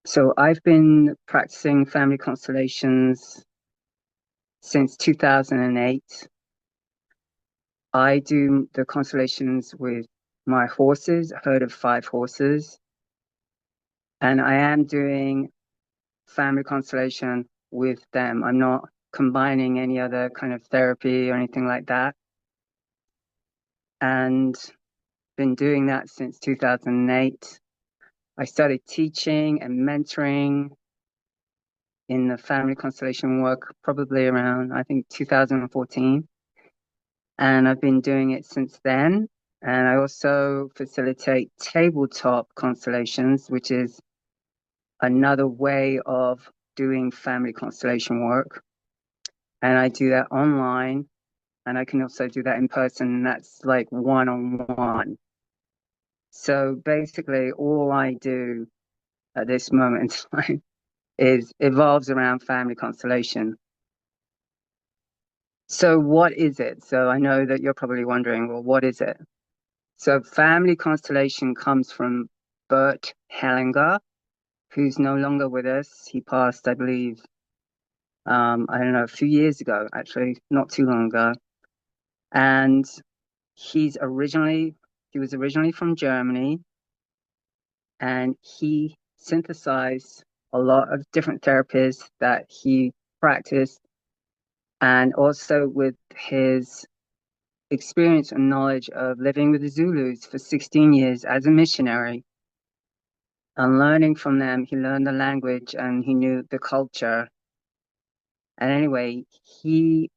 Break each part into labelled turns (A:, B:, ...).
A: So I've been practicing family constellations since 2008. I do the constellations with my horses, a herd of 5 horses, and I am doing family constellation with them. I'm not combining any other kind of therapy or anything like that. And been doing that since 2008. I started teaching and mentoring in the family constellation work probably around, I think, 2014. And I've been doing it since then. And I also facilitate tabletop constellations, which is another way of doing family constellation work. And I do that online, and I can also do that in person. And that's like one on one. So basically, all I do at this moment in time is evolves around family constellation. So, what is it? So, I know that you're probably wondering, well, what is it? So family constellation comes from Bert Hellinger, who's no longer with us. He passed, I believe, I don't know, a few years ago, actually, not too long ago. And he's originally, he was originally from Germany, and he synthesized a lot of different therapies that he practiced, and also with his experience and knowledge of living with the Zulus for 16 years as a missionary. And learning from them, he learned the language and he knew the culture. And anyway, he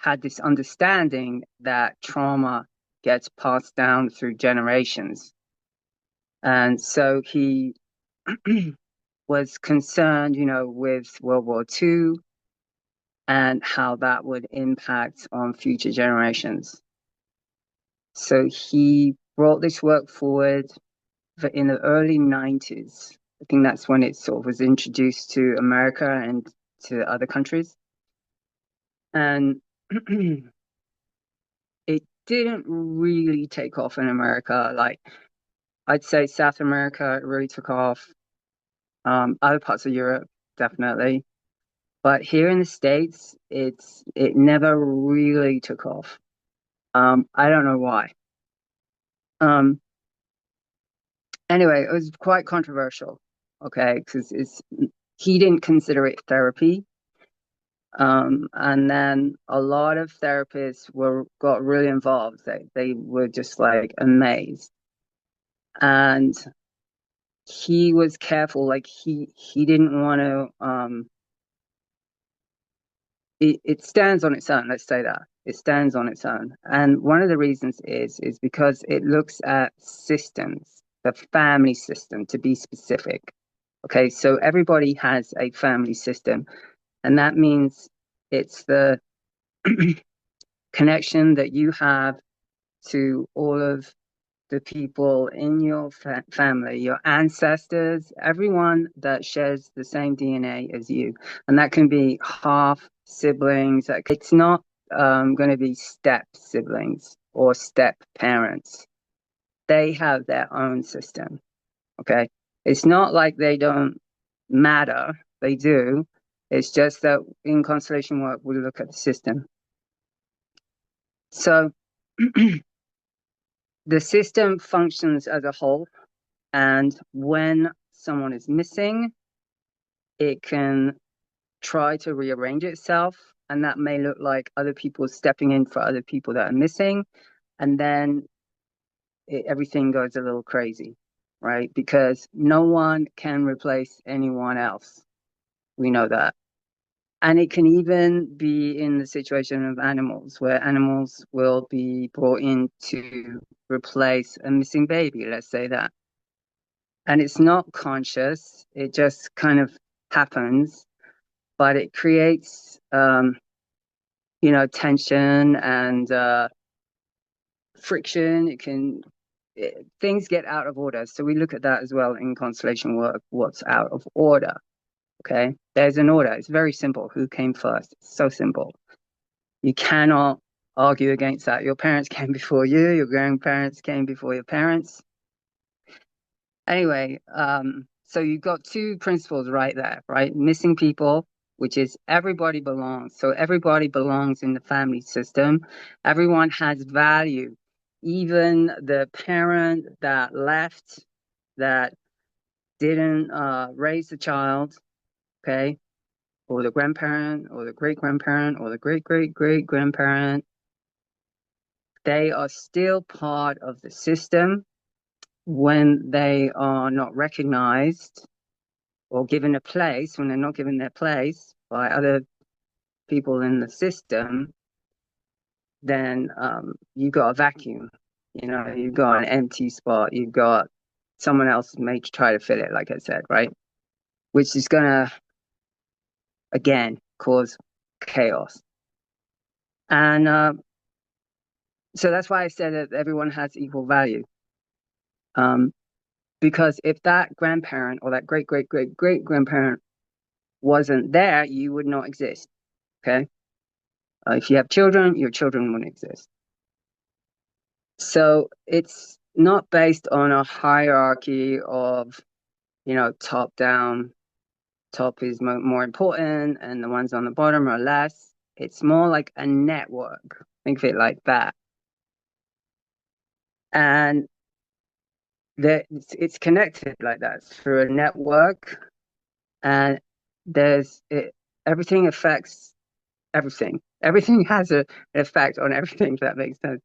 A: had this understanding that trauma gets passed down through generations. And so he was concerned, with World War II and how that would impact on future generations. So he brought this work forward in the early 90s. I think that's when it sort of was introduced to America and to other countries. And it didn't really take off in America. Like I'd say South America it really took off. Other parts of Europe, definitely. But here in the States, it never really took off. I don't know why. Um, anyway, it was quite controversial, okay, because it's he didn't consider it therapy. And then a lot of therapists were got really involved. They were just like amazed. And he was careful, like he didn't want to it stands on its own, let's say that. It stands on its own. And one of the reasons is because it looks at systems, the family system to be specific. Okay, so everybody has a family system, and that means it's the connection that you have to all of the people in your family, your ancestors, everyone that shares the same DNA as you. And that can be half siblings. It's not going to be step siblings or step parents. They have their own system. Okay. It's not like they don't matter, they do. It's just that in constellation work, we look at the system. So, the system functions as a whole, and when someone is missing, it can try to rearrange itself, and that may look like other people stepping in for other people that are missing, and then everything goes a little crazy, right? Because no one can replace anyone else. We know that. And it can even be in the situation of animals, where animals will be brought in to replace a missing baby, let's say that. And it's not conscious, it just kind of happens, but it creates, tension and friction. Things get out of order. So we look at that as well in constellation work, what's out of order. Okay. There's an order. It's very simple. Who came first? It's so simple. You cannot argue against that. Your parents came before you, your grandparents came before your parents. Anyway, So you've got two principles right there, right? Missing people, which is everybody belongs. So everybody belongs in the family system. Everyone has value. Even the parent that left, that didn't raise the child, okay, or the grandparent, or the great grandparent, or the great great great grandparent, they are still part of the system when they are not recognized or given a place, when they're not given their place by other people in the system, then you've got a vacuum. You know, you've got an empty spot. You've got someone else may try to fill it, like I said, right? Which is gonna again cause chaos. And so that's why I said that everyone has equal value. Um, because if that grandparent or that great great great great grandparent wasn't there, you would not exist. Okay. If you have children, your children wouldn't exist. So it's not based on a hierarchy of, top down, top is more important, and the ones on the bottom are less. It's more like a network. Think of it like that. And it's connected like that through a network, and there's it, everything affects everything. Everything has an effect on everything, if that makes sense.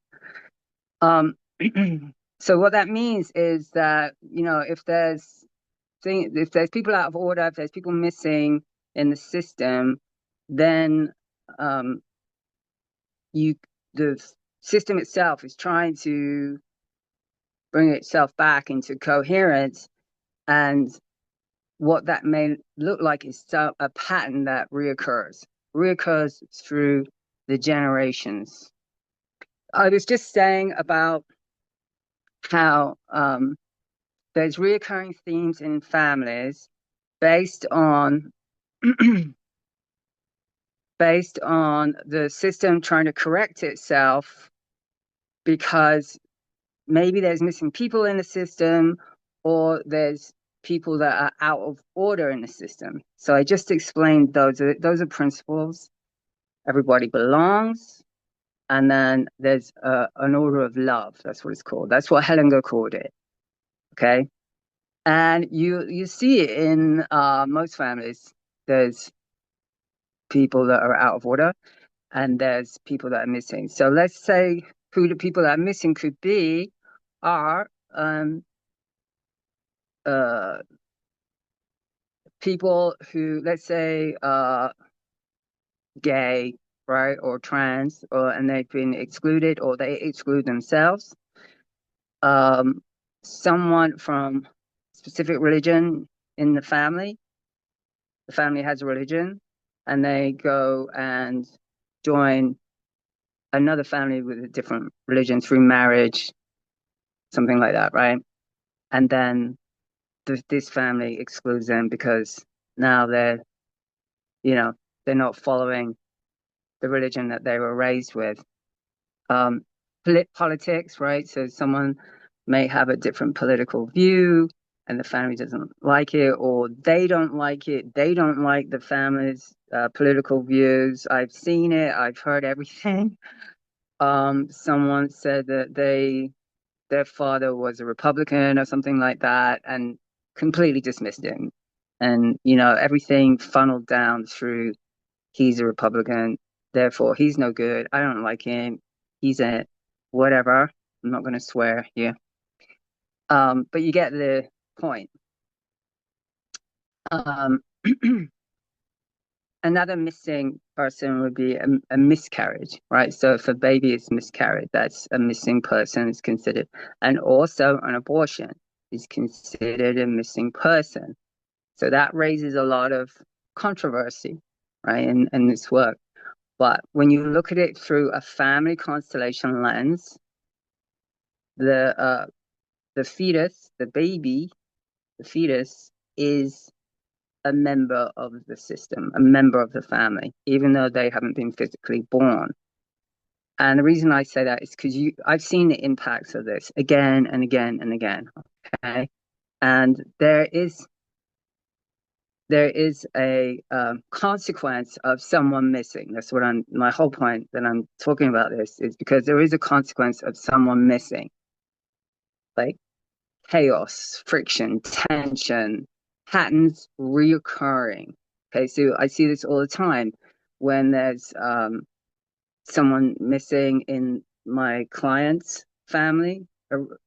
A: Um, so what that means is that, if there's people out of order, if there's people missing in the system, then um, you the system itself is trying to bring itself back into coherence, and what that may look like is a pattern that reoccurs through the generations. I was just saying about how there's reoccurring themes in families based on based on the system trying to correct itself because maybe there's missing people in the system or there's people that are out of order in the system. So I just explained those are principles. Everybody belongs, and then there's an order of love. That's what it's called. That's what Hellinger called it. Okay, and you see it in most families. There's people that are out of order, and there's people that are missing. So let's say who the people that are missing could be are uh, people who, let's say, gay, right, or trans, and they've been excluded or they exclude themselves. Um, Someone from specific religion in the family has a religion, and they go and join another family with a different religion through marriage, something like that, right? And then this family excludes them because now you know, they're not following the religion that they were raised with. Um, Politics, right? So someone may have a different political view and the family doesn't like it, or they don't like it. They don't like the family's political views. I've seen it. I've heard everything. Someone said that their father was a Republican or something like that, and completely dismissed him. And everything funneled down through he's a Republican, therefore he's no good. I don't like him. He's a whatever. I'm not going to swear here. But you get the point. Um, Another missing person would be a miscarriage, right? So if a baby is miscarried, that's a missing person is considered. And also an abortion is considered a missing person. So that raises a lot of controversy, right, in this work. But when you look at it through a family constellation lens, the fetus, the baby, the fetus is a member of the system, a member of the family, even though they haven't been physically born. And the reason I say that is because I've seen the impacts of this again and again and again. Okay. And there is there is a consequence of someone missing. That's what my whole point that I'm talking about this is because there is a consequence of someone missing, like chaos, friction, tension, patterns reoccurring. Okay, so I see this all the time when there's someone missing in my client's family, or,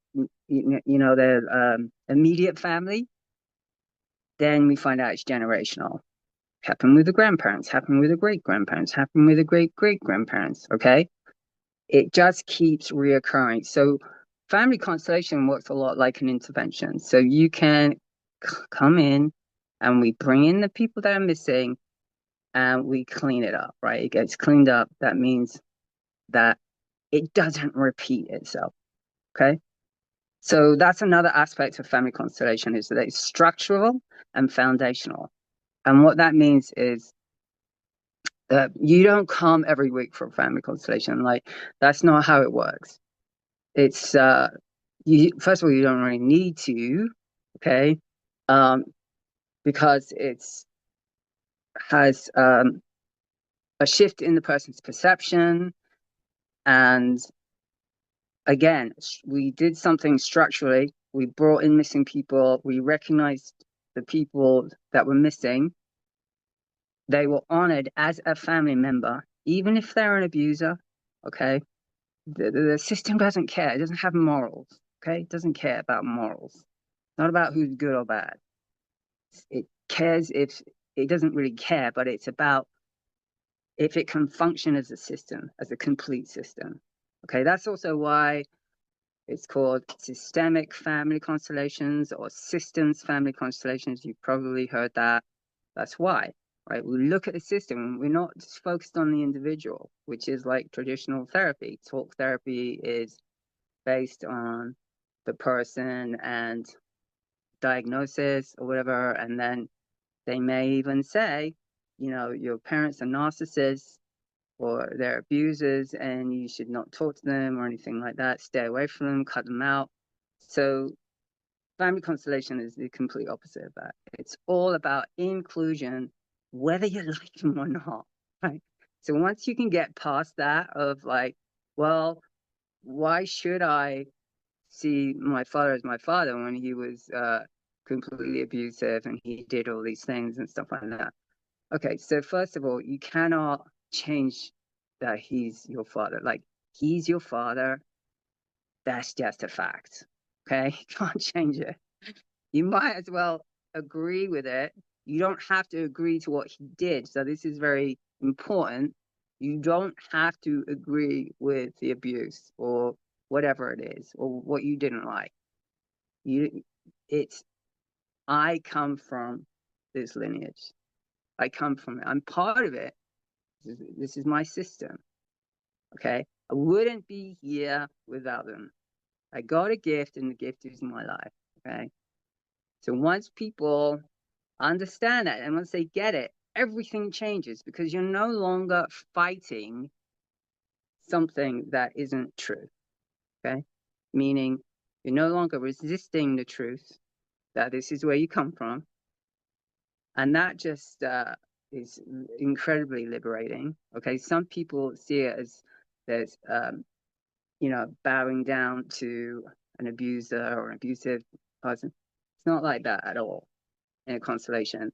A: their immediate family, then we find out it's generational. Happen with the grandparents, happen with the great grandparents, happen with the great great grandparents. Okay, it just keeps reoccurring. So family constellation works a lot like an intervention. So you can come in and we bring in the people that are missing and we clean it up, right? It gets cleaned up. That means that it doesn't repeat itself. Okay. So that's another aspect of family constellation is that it's structural and foundational. And what that means is that you don't come every week for a family constellation. Like that's not how it works. It's you first of all, you don't really need to, okay? Um, because it's has a shift in the person's perception. And again, we did something structurally. We brought in missing people. We recognized the people that were missing. They were honored as a family member, even if they're an abuser. Okay, the system doesn't care. It doesn't have morals. Okay, it doesn't care about morals. Not about who's good or bad. It cares if it doesn't really care, but it's about if it can function as a system, as a complete system. Okay, that's also why it's called systemic family constellations or systems family constellations. You've probably heard that. That's why, right? We look at the system. We're not just focused on the individual, which is like traditional therapy. Talk therapy is based on the person and diagnosis or whatever, and then they may even say, your parents are narcissists or they're abusers and you should not talk to them or anything like that. Stay away from them, cut them out. So family constellation is the complete opposite of that. It's all about inclusion, whether you like them or not, right? So once you can get past that of like, well, why should I see my father as my father when he was completely abusive and he did all these things and stuff like that? Okay, so first of all, you cannot change that he's your father. Like, he's your father. That's just a fact. Okay, you can't change it. You might as well agree with it. You don't have to agree to what he did. So this is very important. You don't have to agree with the abuse or whatever it is or what you didn't like. It's I come from this lineage. I come from it. I'm part of it. This is my system. Okay. I wouldn't be here without them. I got a gift and the gift is my life. Okay. So once people understand that and once they get it, everything changes because you're no longer fighting something that isn't true. Okay. Meaning you're no longer resisting the truth that this is where you come from. And that just is incredibly liberating. Okay. Some people see it as there's bowing down to an abuser or an abusive person. It's not like that at all in a constellation.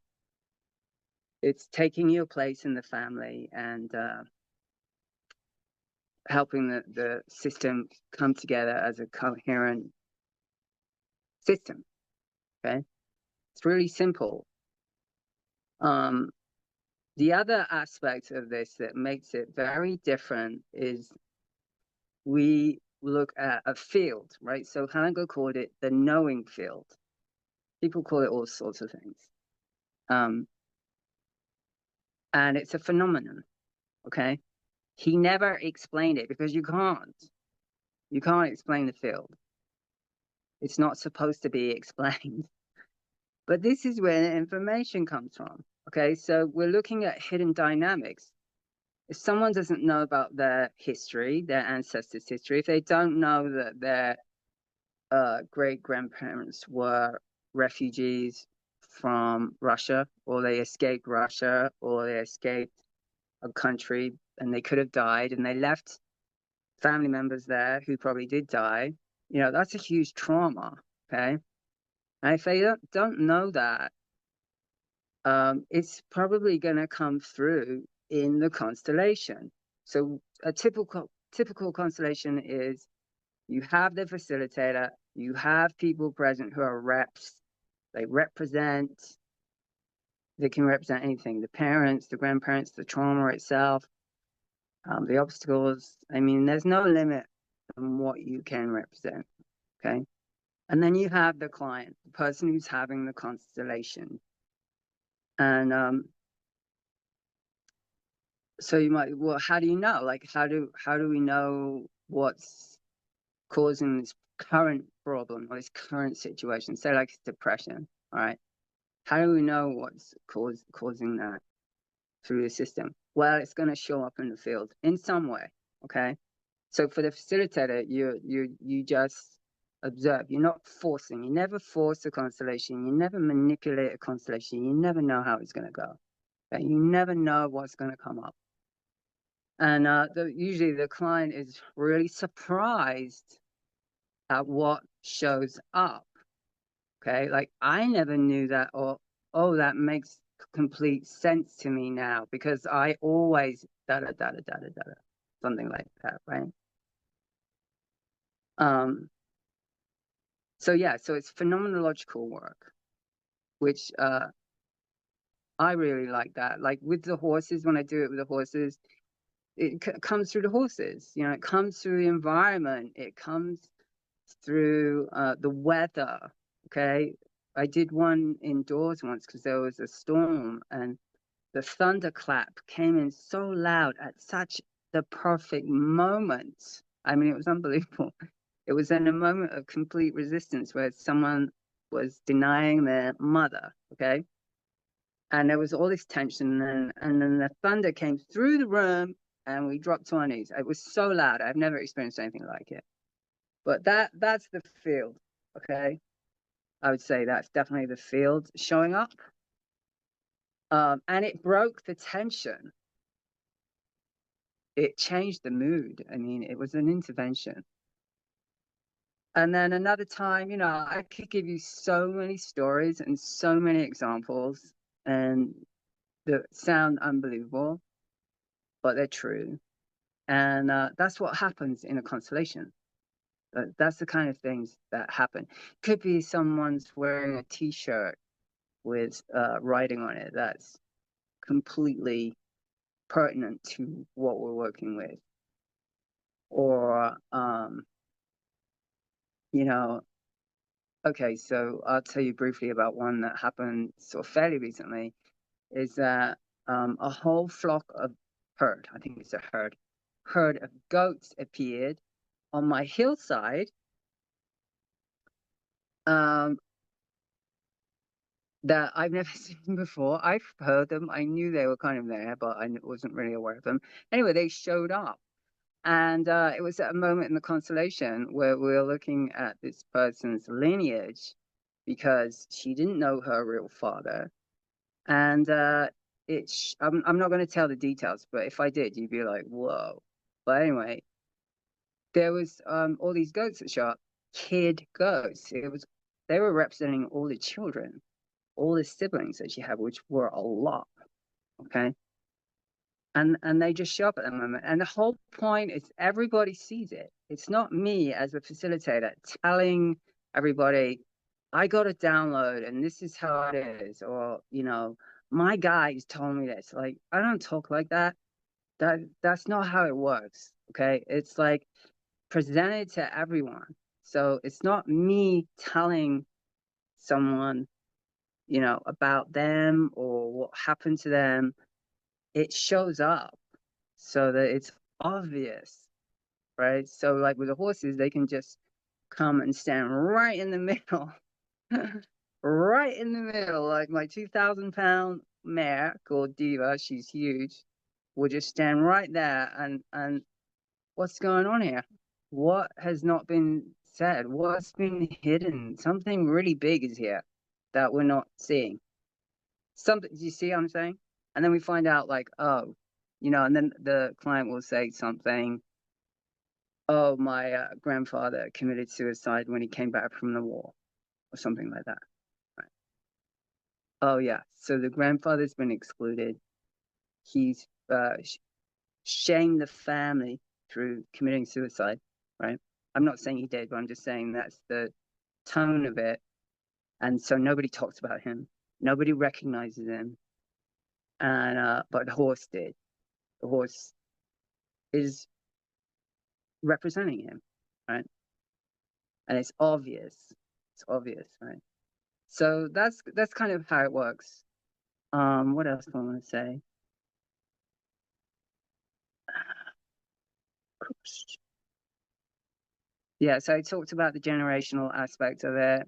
A: It's taking your place in the family and helping the system come together as a coherent system. Okay, it's really simple. The other aspect of this that makes it very different is we look at a field, right? So Hellinger called it the knowing field. People call it all sorts of things. And it's a phenomenon, okay? He never explained it because you can't. You can't explain the field. It's not supposed to be explained. But this is where the information comes from, okay? So we're looking at hidden dynamics. If someone doesn't know about their history, their ancestors' history, if they don't know that their great grandparents were refugees from Russia, or they escaped Russia, or they escaped a country and they could have died, and they left family members there who probably did die. That's a huge trauma. Okay. And if they don't know that, it's probably going to come through in the constellation. So a typical constellation is you have the facilitator, you have people present who are reps. They can represent anything: the parents, the grandparents, the trauma itself, the obstacles. I mean, there's no limit on what you can represent. Okay. And then you have the client, the person who's having the constellation. And so you might, well, how do you know? Like, how do we know what's causing this current problem or this current situation? Say like it's depression, all right? How do we know what's causing that through the system? Well, it's going to show up in the field in some way, okay? So for the facilitator, you just observe. You're not forcing. You never force a constellation. You never manipulate a constellation. You never know how it's going to go. Okay? You never know what's going to come up. And usually the client is really surprised at what shows up. Okay, like I never knew that, or oh, that makes complete sense to me now because I always da da da da da da da, something like that, right? Um, so yeah, so it's phenomenological work, which I really like that. Like with the horses, when I do it with the horses, it comes through the horses. It comes through the environment. It comes through the weather. Okay, I did one indoors once because there was a storm, and the thunderclap came in so loud at such the perfect moment. I mean, it was unbelievable. It was in a moment of complete resistance where someone was denying their mother, okay? And there was all this tension, and then the thunder came through the room, and we dropped to our knees. It was so loud. I've never experienced anything like it. But that's the field, okay? I would say that's definitely the field showing up. And it broke the tension. It changed the mood. I mean, it was an intervention. And then another time, I could give you so many stories and so many examples, and that sound unbelievable, but they're true. And that's what happens in a constellation. That's the kind of things that happen. Could be someone's wearing a T-shirt with writing on it that's completely pertinent to what we're working with. Or, okay, so I'll tell you briefly about one that happened sort of fairly recently, is that a whole flock of I think it's a herd of goats appeared on my hillside um, that I've never seen before. I've heard them. I knew they were kind of there, but I wasn't really aware of them. Anyway, they showed up. And it was at a moment in the constellation where we were looking at this person's lineage because she didn't know her real father. And I'm not going to tell the details, but if I did, you'd be like, whoa. But anyway, there was all these goats that show up, kid goats. They were representing all the children, all the siblings that she had, which were a lot. Okay. And they just show up at the moment. And the whole point is everybody sees it. It's not me as a facilitator telling everybody, I got a download and this is how it is. Or, my guys told me this. Like, I don't talk like that. That's not how it works. Okay. It's like presented to everyone. So it's not me telling someone, about them or what happened to them. It shows up so that it's obvious, right? So like with the horses, they can just come and stand right in the middle, right in the middle. Like my 2,000-pound mare called Diva, she's huge, will just stand right there and what's going on here? What has not been said? What's been hidden? Something really big is here. that we're not seeing. Something, do you see what I'm saying? And then we find out like, oh, and then the client will say something, oh, my grandfather committed suicide when he came back from the war, or something like that. Right. Oh, yeah. So the grandfather's been excluded. He's shamed the family through committing suicide, right? I'm not saying he did, but I'm just saying that's the tone of it. And so nobody talks about him. Nobody recognizes him. And but the horse did. The horse is representing him, right? And it's obvious. It's obvious, right? So that's kind of how it works. What else do I want to say? Yeah, so I talked about the generational aspect of it.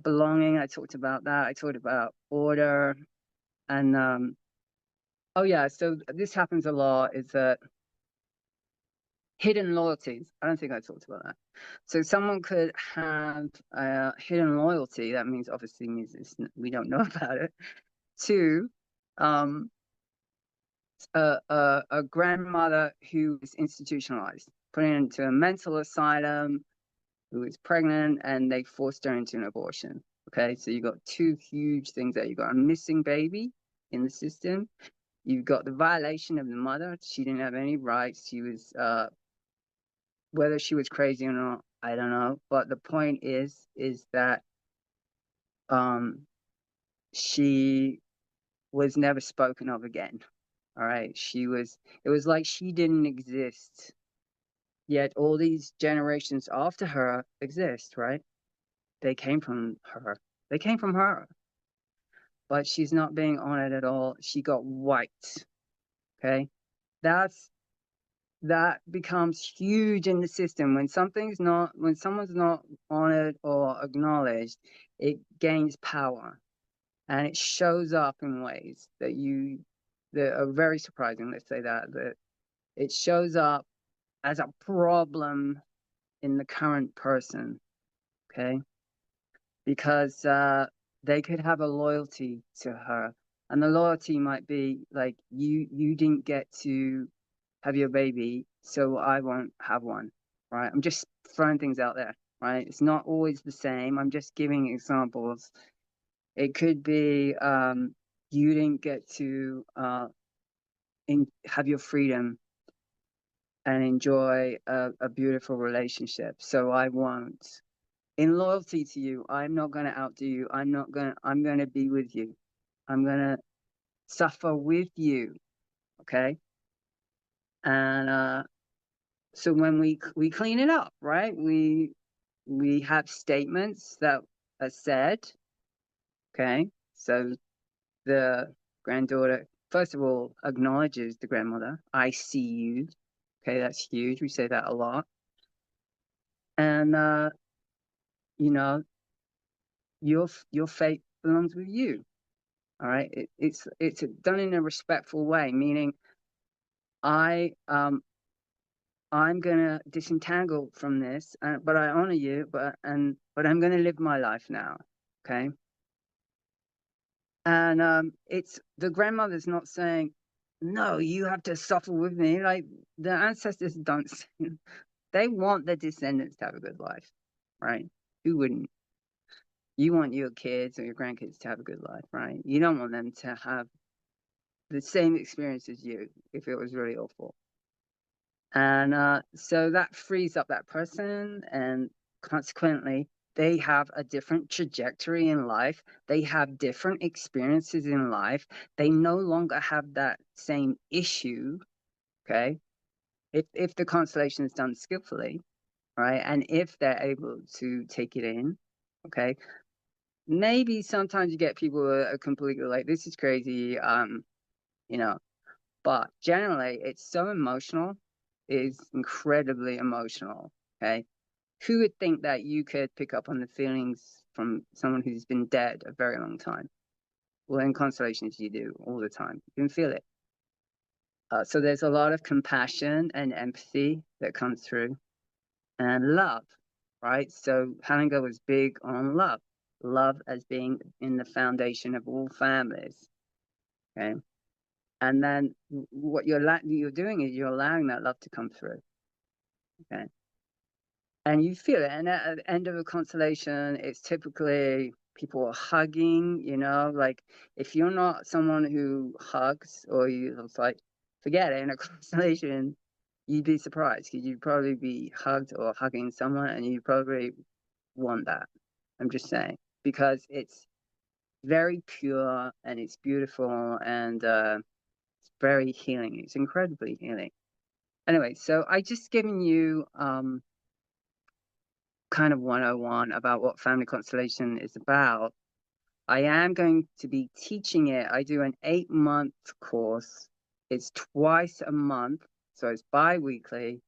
A: Belonging, I talked about that. I talked about order. And oh yeah, so this happens a lot, is that hidden loyalties. I don't think I talked about that. So someone could have a hidden loyalty. That means obviously means we don't know about it. To um, a grandmother who is institutionalized, put into a mental asylum, who is pregnant, and they forced her into an abortion. Okay, so you got two huge things there. You got a missing baby in the system. You've got the violation of the mother. She didn't have any rights. She was whether she was crazy or not, I don't know. But the point is that um she was never spoken of again. All right. It was like she didn't exist. Yet all these generations after her exist, right? They came from her. They came from her. But she's not being honored at all. She got wiped. Okay. That's that becomes huge in the system when when someone's not honored or acknowledged, it gains power, and it shows up in ways that are very surprising. Let's say that it shows up as a problem in the current person. Okay, because they could have a loyalty to her, and the loyalty might be like, you didn't get to have your baby, so I won't have one, right? I'm just throwing things out there, right? It's not always the same. I'm just giving examples. It could be you didn't get to have your freedom and enjoy a beautiful relationship, so I won't. In loyalty to you, I'm not going to outdo you. I'm going to be with you. I'm going to suffer with you. Okay. And so when we clean it up, right? We have statements that are said. Okay. So the granddaughter, first of all, acknowledges the grandmother. I see you. Okay. That's huge. We say that a lot. And, you know, your fate belongs with you. All right. It's done in a respectful way, meaning I I'm gonna disentangle from this, but I honor you, but I'm gonna live my life now. Okay. And it's the grandmother's not saying, no, you have to suffer with me. Like the ancestors don't they want the descendants to have a good life, right? Who wouldn't? You want your kids or your grandkids to have a good life, right? You don't want them to have the same experience as you if it was really awful. And so that frees up that person, and consequently, they have a different trajectory in life. They have different experiences in life. They no longer have that same issue. Okay. If the constellation is done skillfully, right, and if they're able to take it in, okay, maybe sometimes you get people who are completely like, this is crazy, you know, but generally it's so emotional, is incredibly emotional. Okay. Who would think that you could pick up on the feelings from someone who's been dead a very long time? Well, in constellations, you do all the time. You can feel it. So there's a lot of compassion and empathy that comes through, and love, right? So Hellinger was big on love. love as being in the foundation of all families. Okay. And then what you're doing is you're allowing that love to come through. Okay. And you feel it. And at the end of a constellation, it's typically people are hugging, like if you're not someone who hugs, or it's like, forget it, in a constellation, you'd be surprised because you'd probably be hugged or hugging someone and you probably want that. I'm just saying, because it's very pure and it's beautiful and it's very healing. It's incredibly healing. Anyway, so I just given you kind of 101 about what family constellation is about. I am going to be teaching it. I do an 8-month course. It's twice a month, so it's bi-weekly.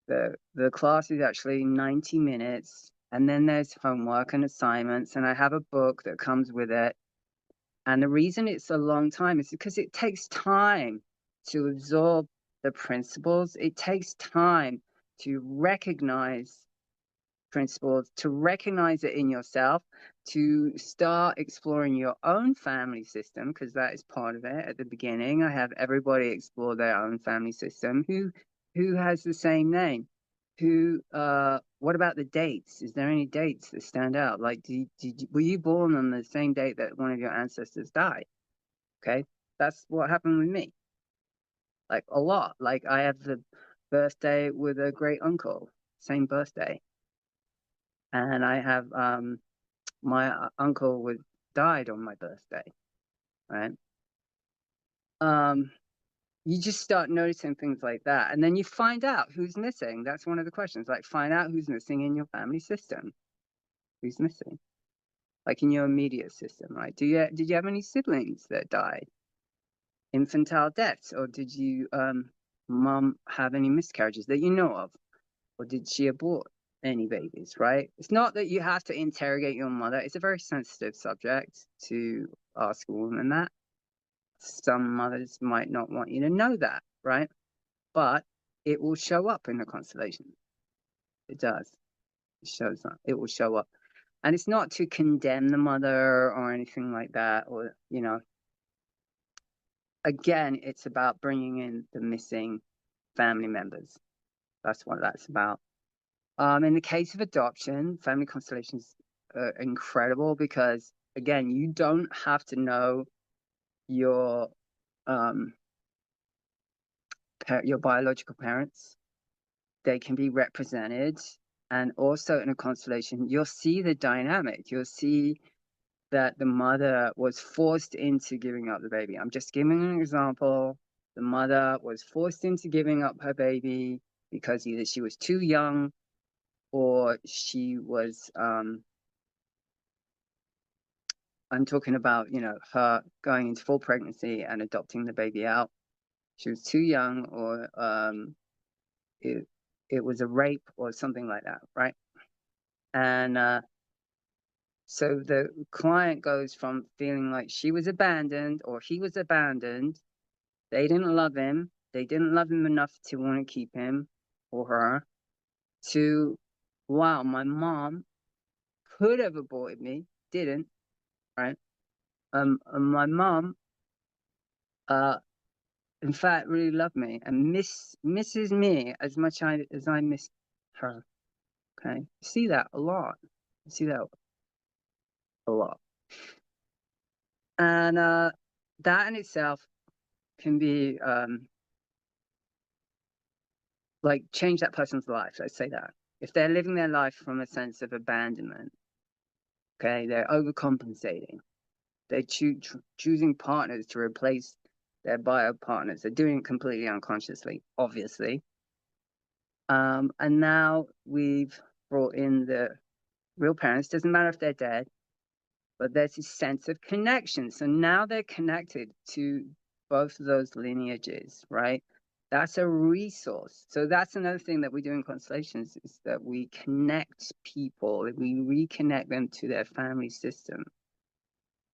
A: The class is actually 90 minutes, and then there's homework and assignments, and I have a book that comes with it. And the reason it's a long time is because it takes time to absorb the principles. It takes time to recognize principles, to recognize it in yourself, to start exploring your own family system, because that is part of it. At the beginning, I have everybody explore their own family system. Who has the same name? What about the dates? Is there any dates that stand out? Like, were you born on the same date that one of your ancestors died? Okay, that's what happened with me. Like a lot. Like I have the birthday with a great uncle, same birthday, and I have my uncle was died on my birthday, right? Um, you just start noticing things like that, and then you find out who's missing. That's one of the questions. Like, find out who's missing in your family system. Who's missing? Like in your immediate system, right? Did you have any siblings that died? Infantile deaths, or did you mom have any miscarriages that you know of? Or did she abort any babies, right? It's not that you have to interrogate your mother. It's a very sensitive subject to ask a woman that. Some mothers might not want you to know that, right? But it will show up in the constellation. It does. It shows up. It will show up. And it's not to condemn the mother or anything like that, or, again, it's about bringing in the missing family members. That's what that's about. In the case of adoption, family constellations are incredible because, again, you don't have to know your um, your biological parents. They can be represented, and also in a constellation, you'll see the dynamic. You'll see that the mother was forced into giving up the baby. I'm just giving an example. The mother was forced into giving up her baby because either she was too young or she was I'm talking about, her going into full pregnancy and adopting the baby out. She was too young, or it it was a rape or something like that, right? And so the client goes from feeling like she was abandoned or he was abandoned. They didn't love him. They didn't love him enough to want to keep him or her. To, wow, my mom could have aborted me, didn't, right? My mom uh in fact really loved me and misses me as much as I miss her. Okay, you see that a lot. You see that a lot, and that in itself can be like change that person's life. Let's say that if they're living their life from a sense of abandonment, okay, they're overcompensating. They're choosing partners to replace their bio partners. They're doing it completely unconsciously, obviously. And now we've brought in the real parents. Doesn't matter if they're dead, but there's this sense of connection. So now they're connected to both of those lineages, right? That's a resource. So that's another thing that we do in constellations is that we connect people, we reconnect them to their family system.